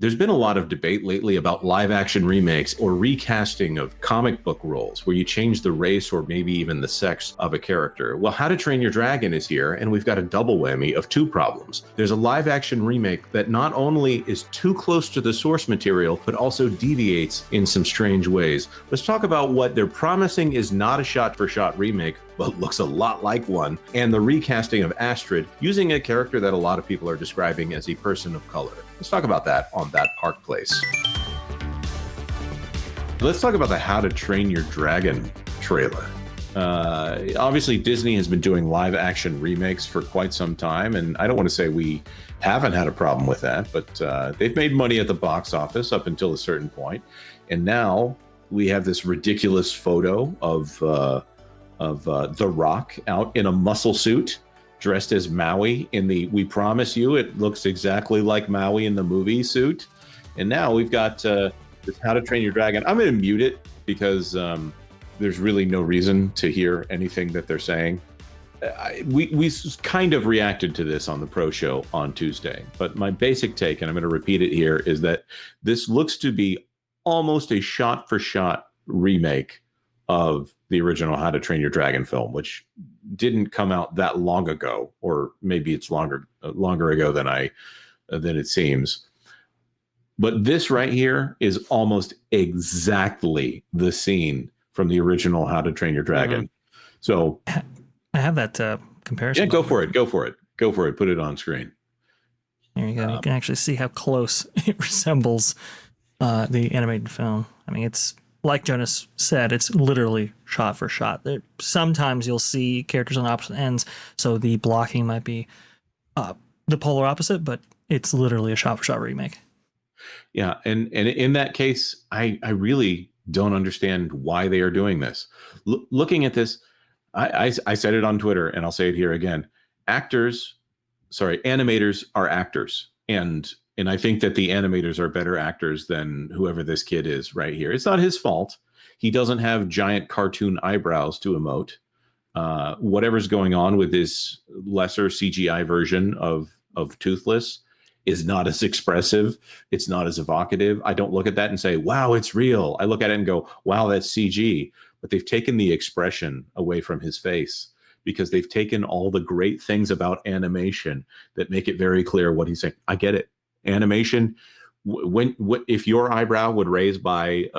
There's been a lot of debate lately about live action remakes or recasting of comic book roles where you change the race or maybe even the sex of a character. Well, How to Train Your Dragon is here, and we've got a double whammy of two problems. There's a live action remake that not only is too close to the source material, but also deviates in some strange ways. Let's talk about what they're promising is not a shot for shot remake, but looks a lot like one, and the recasting of Astrid using a character that a lot of people are describing as a person of color. Let's talk about that on That Park Place. Let's talk about the How to Train Your Dragon trailer. Obviously, Disney has been doing live action remakes for quite some time, and I don't want to say we haven't had a problem with that, but they've made money at the box office up until a certain point, and now we have this ridiculous photo of The Rock out in a muscle suit, dressed as Maui in the, we promise you, it looks exactly like Maui in the movie suit. And now we've got this How to Train Your Dragon. I'm going to mute it because there's really no reason to hear anything that they're saying. We kind of reacted to this on the Pro Show on Tuesday, but my basic take, and I'm going to repeat it here, is that this looks to be almost a shot-for-shot remake of the original How to Train Your Dragon film, which didn't come out that long ago, or maybe it's longer ago than it seems. But this right here is almost exactly the scene from the original How to Train Your Dragon. Mm-hmm. So I have that comparison. Yeah, go for it. Put it on screen. There you go. You can actually see how close it resembles the animated film. I mean, it's like Jonas said, it's literally shot for shot. Sometimes you'll see characters on opposite ends, so the blocking might be the polar opposite, but it's literally a shot for shot remake. Yeah, and in that case, I really don't understand why they are doing this. Looking at this, I said it on Twitter, and I'll say it here again. Animators are actors, and I think that the animators are better actors than whoever this kid is right here. It's not his fault. He doesn't have giant cartoon eyebrows to emote. Whatever's going on with this lesser CGI version of Toothless is not as expressive. It's not as evocative. I don't look at that and say, wow, it's real. I look at it and go, wow, that's CG. But they've taken the expression away from his face because they've taken all the great things about animation that make it very clear what he's saying. I get it. Animation, if your eyebrow would raise by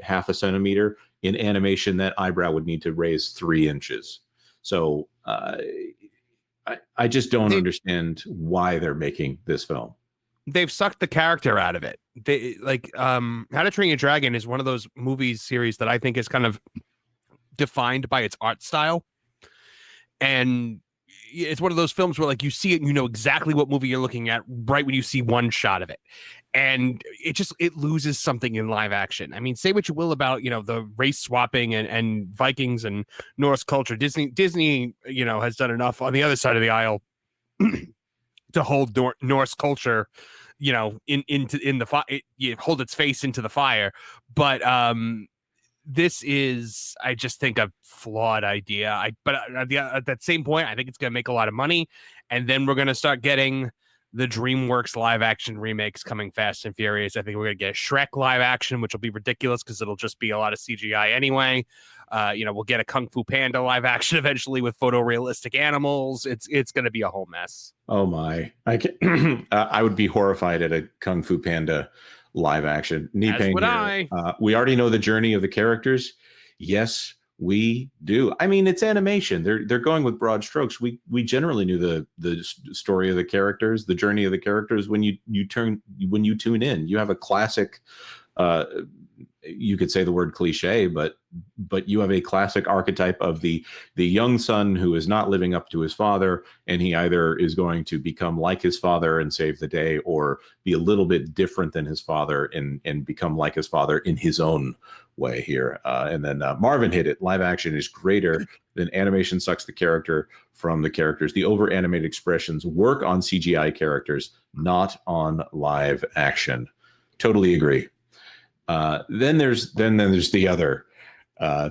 half a centimeter, in animation that eyebrow would need to raise 3 inches. So I just don't understand why they're making this film. They've sucked the character out of it. They How to Train Your Dragon is one of those movies series that I think is kind of defined by its art style, and it's one of those films where like you see it and you know exactly what movie you're looking at right when you see one shot of it, and it loses something in live action. I mean, say what you will about the race swapping and Vikings and Norse culture. Disney has done enough on the other side of the aisle to hold Norse culture in the fire, hold its face into the fire. But this is, I just think, a flawed idea. But at that same point, I think it's going to make a lot of money, and then we're going to start getting the DreamWorks live action remakes coming fast and furious. I think we're going to get a Shrek live action, which will be ridiculous because it'll just be a lot of CGI anyway. We'll get a Kung Fu Panda live action eventually with photorealistic animals. It's going to be a whole mess. Oh my! I would be horrified at a Kung Fu Panda live action. As would I. We already know the journey of the characters. Yes, we do. I mean, it's animation. They're going with broad strokes. We generally knew the story of the characters, the journey of the characters when you tune in. You have a classic. You could say the word cliche, but you have a classic archetype of the young son who is not living up to his father, and he either is going to become like his father and save the day, or be a little bit different than his father and become like his father in his own way here. And then Marvin hit it. Live action is greater than animation sucks the character from the characters. The over animated expressions work on CGI characters, not on live action. Totally agree. Then there's the other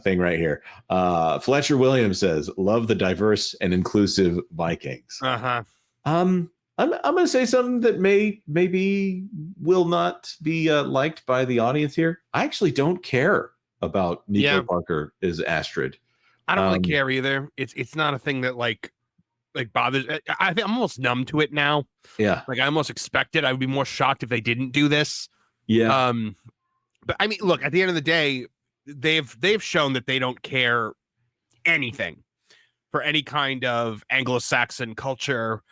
thing right here. Fletcher Williams says, love the diverse and inclusive Vikings. Uh-huh. I'm going to say something that maybe will not be liked by the audience here. I actually don't care about Nico Yeah. Parker as Astrid. I don't really care either. It's not a thing that like bothers. I think I'm almost numb to it now. Yeah. Like I almost expect it. I would be more shocked if they didn't do this. Yeah. But I mean, look, at the end of the day, they've shown that they don't care anything for any kind of Anglo-Saxon culture.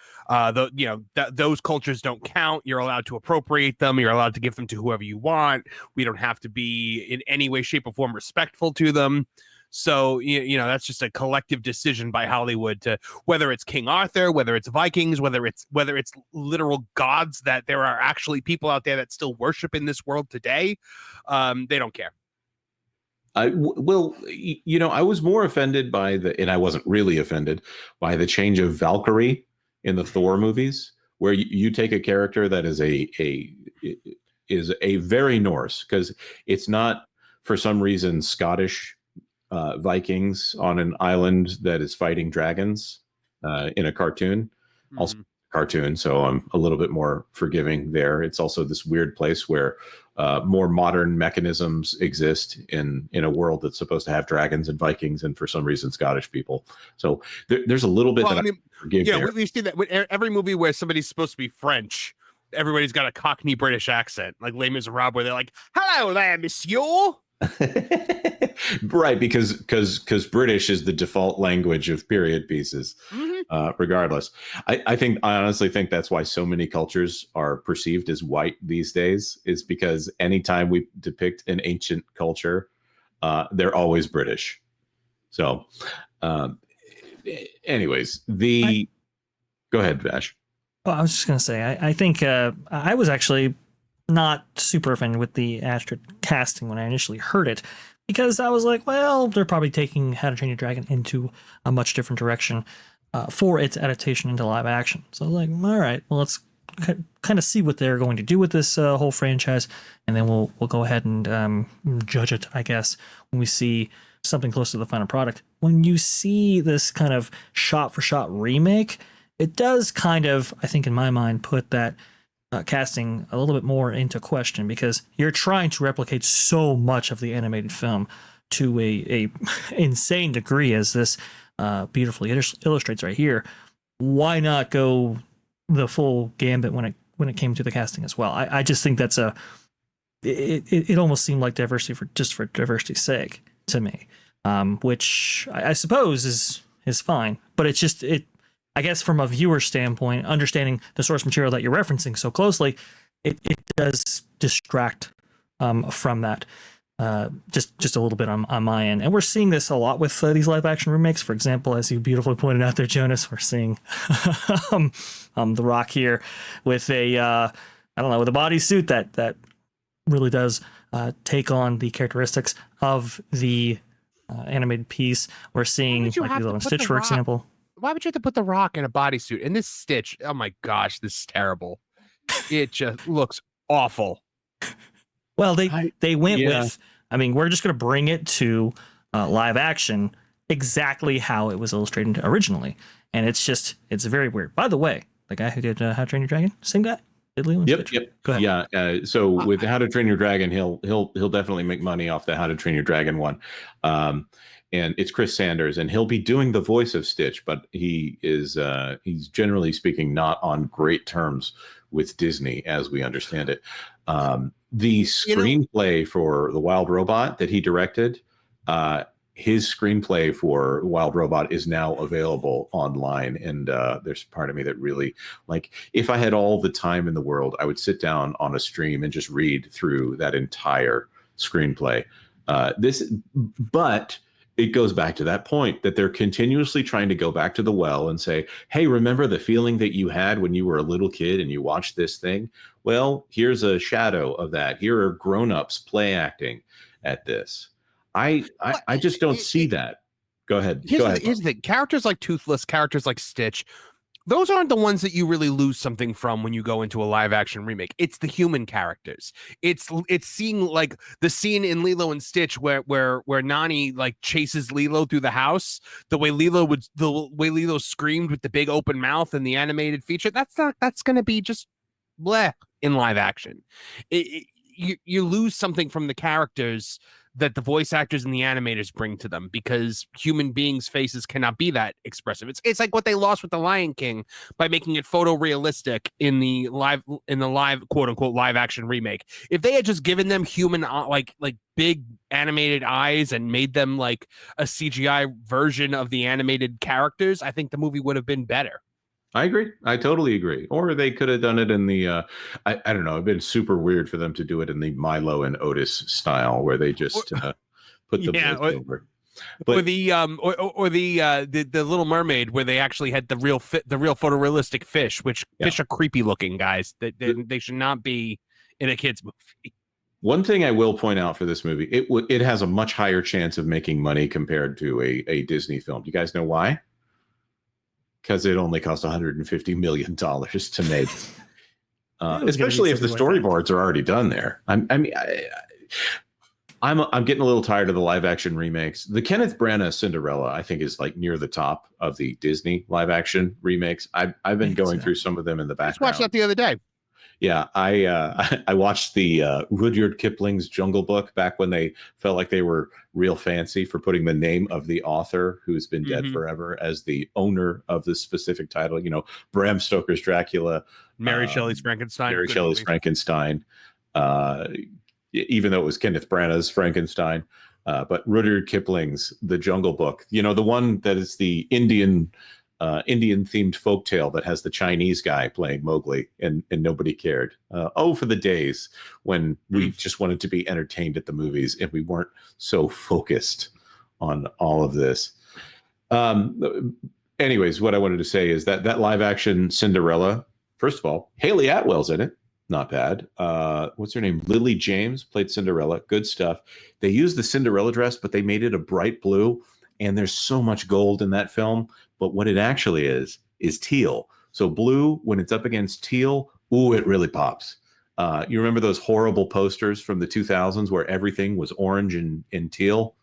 Those cultures don't count. You're allowed to appropriate them. You're allowed to give them to whoever you want. We don't have to be in any way, shape, or form respectful to them. So that's just a collective decision by Hollywood to whether it's King Arthur, whether it's Vikings, whether it's literal gods that there are actually people out there that still worship in this world today. They don't care. I was more offended by and I wasn't really offended by the change of Valkyrie in the Thor movies, where you take a character that is a very Norse, because it's not for some reason Scottish Vikings on an island that is fighting dragons in a cartoon. Also cartoon, so I'm a little bit more forgiving there. It's also this weird place where more modern mechanisms exist in a world that's supposed to have dragons and Vikings, and for some reason Scottish people. So there's a little bit I forgive. Yeah, we see that with every movie where somebody's supposed to be French. Everybody's got a Cockney British accent, like Les Miserables, where they're like, "Hello there, monsieur." Right, because British is the default language of period pieces. Regardless, I honestly think that's why so many cultures are perceived as white these days, is because anytime we depict an ancient culture, they're always British. So anyways, go ahead, Vash. Well, I was just going to say, I think I was actually not super offended with the Astrid casting when I initially heard it, because I was like, well, they're probably taking How to Train Your Dragon into a much different direction for its adaptation into live action. So I was like, all right, well, let's kind of see what they're going to do with this whole franchise, and then we'll go ahead and judge it, I guess, when we see something close to the final product. When you see this kind of shot-for-shot remake, it does kind of, I think in my mind, put that casting a little bit more into question, because you're trying to replicate so much of the animated film to a insane degree, as this beautifully illustrates right here. Why not go the full gambit when it came to the casting as well? I just think that's it almost seemed like diversity for diversity's sake to me, which I suppose is fine, but it's just I guess from a viewer standpoint, understanding the source material that you're referencing so closely, it does distract from that just a little bit on my end. And we're seeing this a lot with these live action remakes. For example, as you beautifully pointed out there, Jonas, we're seeing The Rock here with with a bodysuit that really does take on the characteristics of the animated piece. We're seeing like Lilo and Stitch, for example. Why would you have to put The Rock in a bodysuit? And this Stitch, oh my gosh, this is terrible. It just looks awful. Well, they went with, I mean, we're just going to bring it to live action exactly how it was illustrated originally. And it's very weird. By the way, the guy who did How to Train Your Dragon, same guy. Did Lilo and Stitch. Yep. Go ahead. Yeah. So with How to Train Your Dragon, he'll definitely make money off the How to Train Your Dragon one. And it's Chris Sanders, and he'll be doing the voice of Stitch, but he's generally speaking not on great terms with Disney, as we understand it. The screenplay for The Wild Robot that he directed, his screenplay for Wild Robot is now available online. And there's part of me that really, like, if I had all the time in the world, I would sit down on a stream and just read through that entire screenplay. But it goes back to that point that they're continuously trying to go back to the well and say, hey, remember the feeling that you had when you were a little kid and you watched this thing? Well, here's a shadow of that. Here are grown-ups play acting at this. I just don't see that. Go ahead. Here's the thing. Characters like Toothless, characters like Stitch, those aren't the ones that you really lose something from when you go into a live action remake. It's the human characters. It's seeing like the scene in Lilo and Stitch where Nani like chases Lilo through the house. The way Lilo screamed with the big open mouth in the animated feature. That's going to be just bleh in live action. You lose something from the characters that the voice actors and the animators bring to them, because human beings' faces cannot be that expressive. It's like what they lost with The Lion King by making it photorealistic in the live quote unquote live action remake. If they had just given them human like big animated eyes and made them like a CGI version of the animated characters, I think the movie would have been better. I agree. I totally agree. Or they could have done it in the, I don't know. It'd been super weird for them to do it in the Milo and Otis style, where they just put the voice over. But, or the Little Mermaid, where they actually had the real photorealistic fish, which fish are creepy looking, guys. They should not be in a kids movie. One thing I will point out for this movie, it has a much higher chance of making money compared to a Disney film. Do you guys know why? Because it only cost $150 million to make, especially if the storyboards are already done there. I'm getting a little tired of the live action remakes. The Kenneth Branagh Cinderella, I think, is like near the top of the Disney live action remakes. I've been going through some of them in the background. I just watched that the other day. Yeah, I watched the Rudyard Kipling's Jungle Book back when they felt like they were real fancy for putting the name of the author who's been dead forever as the owner of this specific title. You know, Bram Stoker's Dracula, Mary Shelley's Frankenstein, even though it was Kenneth Branagh's Frankenstein. But Rudyard Kipling's The Jungle Book, you know, the one that is the Indian themed folktale that has the Chinese guy playing Mowgli, and nobody cared. For the days when we just wanted to be entertained at the movies and we weren't so focused on all of this. Anyways, what I wanted to say is that live action Cinderella, first of all, Haley Atwell's in it. Not bad. What's her name? Lily James played Cinderella. Good stuff. They used the Cinderella dress, but they made it a bright blue. And there's so much gold in that film. But what it actually is teal. So blue, when it's up against teal, ooh, it really pops. You remember those horrible posters from the 2000s where everything was orange and teal?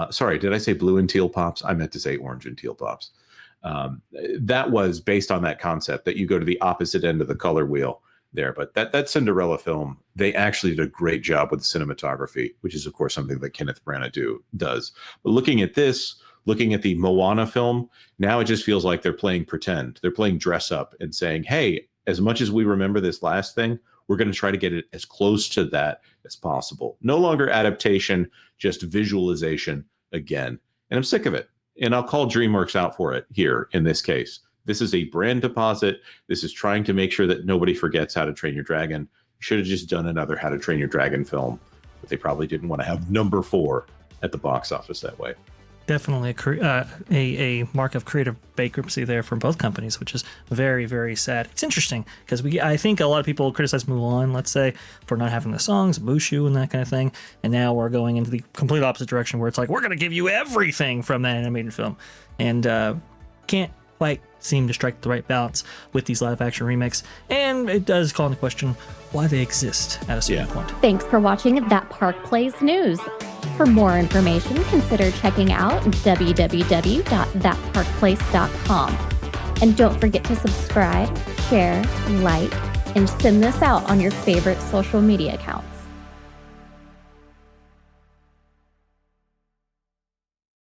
Sorry, did I say blue and teal pops? I meant to say orange and teal pops. That was based on that concept that you go to the opposite end of the color wheel there. But that Cinderella film, they actually did a great job with the cinematography, which is, of course, something that Kenneth Branagh does. But looking at the Moana film, now it just feels like they're playing pretend. They're playing dress up and saying, hey, as much as we remember this last thing, we're going to try to get it as close to that as possible. No longer adaptation, just visualization again. And I'm sick of it. And I'll call DreamWorks out for it here in this case. This is a brand deposit. This is trying to make sure that nobody forgets How to Train Your Dragon. Should have just done another How to Train Your Dragon film, but they probably didn't want to have number 4 at the box office that way. Definitely a mark of creative bankruptcy there from both companies, which is very, very sad. It's interesting because I think a lot of people criticize Mulan, let's say, for not having the songs, Mushu and that kind of thing. And now we're going into the complete opposite direction where it's like, we're going to give you everything from that animated film. And can't quite seem to strike the right balance with these live action remakes. And it does call into question why they exist at a certain point. Thanks for watching That Park Plays News. For more information, consider checking out www.thatparkplace.com. And don't forget to subscribe, share, like, and send this out on your favorite social media accounts.